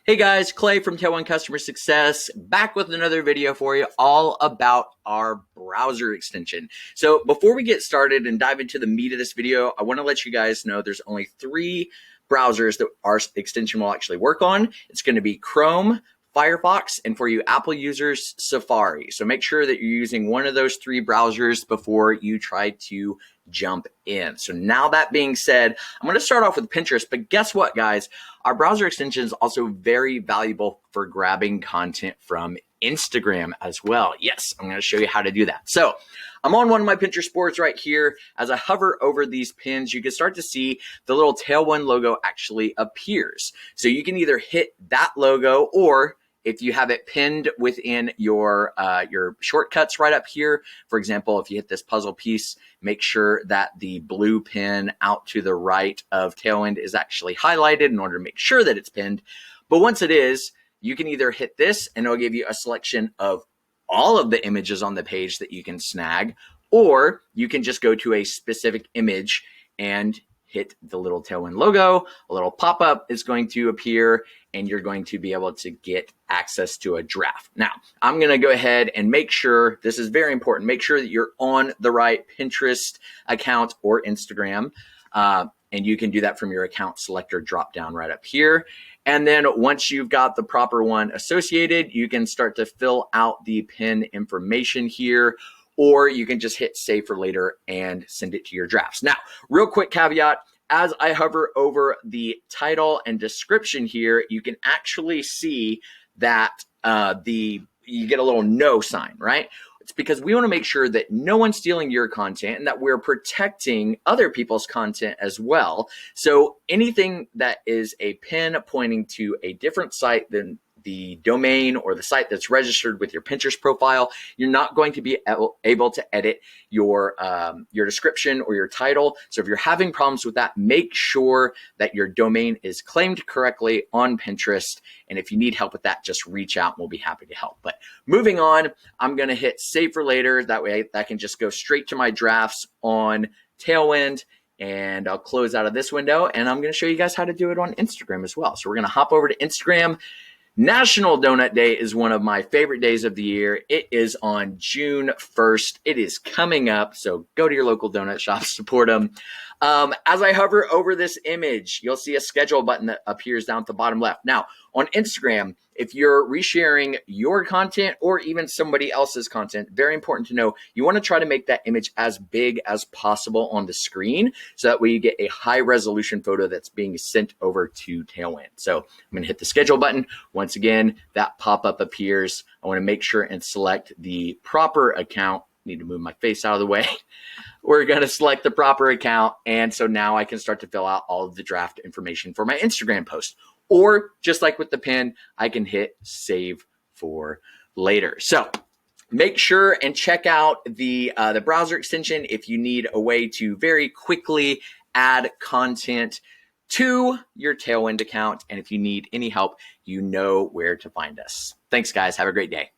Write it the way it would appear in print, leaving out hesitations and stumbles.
Hey guys, Clay from Tailwind Customer Success, back with another video for you all about our browser extension. So before we get started and dive into the meat of this video, I want to let you guys know there's only 3 browsers that our extension will actually work on. It's going to be Chrome, Firefox, and for you Apple users, Safari. So make sure that you're using one of those 3 browsers before you try to jump in. So now that being said, I'm going to start off with Pinterest, but guess what, guys? Our browser extension is also very valuable for grabbing content from Instagram as well. Yes, I'm going to show you how to do that. So I'm on one of my Pinterest boards right here. As I hover over these pins, you can start to see the little Tailwind logo actually appears. So you can either hit that logo, or if you have it pinned within your shortcuts right up here, for example, if you hit this puzzle piece, make sure that the blue pin out to the right of Tailwind is actually highlighted in order to make sure that it's pinned. But once it is, you can either hit this and it'll give you a selection of all of the images on the page that you can snag, or you can just go to a specific image and hit the little Tailwind logo. A little pop-up is going to appear and you're going to be able to get access to a draft. Now, I'm going to go ahead and make sure, this is very important, make sure that you're on the right Pinterest account or Instagram. And you can do that from your account selector drop down right up here. And then once you've got the proper one associated, you can start to fill out the pin information here, or you can just hit save for later and send it to your drafts. Now, real quick caveat, as I hover over the title and description here, you can actually see that you get a little no sign, right? It's because we want to make sure that no one's stealing your content and that we're protecting other people's content as well. So anything that is a pin pointing to a different site than the domain or the site that's registered with your Pinterest profile, you're not going to be able to edit your description or your title. So if you're having problems with that, make sure that your domain is claimed correctly on Pinterest. And if you need help with that, just reach out and we'll be happy to help. But moving on, I'm going to hit save for later. That way that can just go straight to my drafts on Tailwind. And I'll close out of this window and I'm going to show you guys how to do it on Instagram as well. So we're going to hop over to Instagram. National Donut Day is one of my favorite days of the year. It is on June 1st. It is coming up, so go to your local donut shop, support them. As I hover over this image, you'll see a schedule button that appears down at the bottom left. Now, on Instagram, if you're resharing your content or even somebody else's content, very important to know, you want to try to make that image as big as possible on the screen so that way you get a high resolution photo that's being sent over to Tailwind. So I'm going to hit the schedule button. Once again, that pop-up appears. I want to make sure and select the proper account. Need to move my face out of the way. We're going to select the proper account. And so now I can start to fill out all of the draft information for my Instagram post. Or just like with the pin, I can hit save for later. So make sure and check out the browser extension if you need a way to very quickly add content to your Tailwind account. And if you need any help, you know where to find us. Thanks, guys. Have a great day.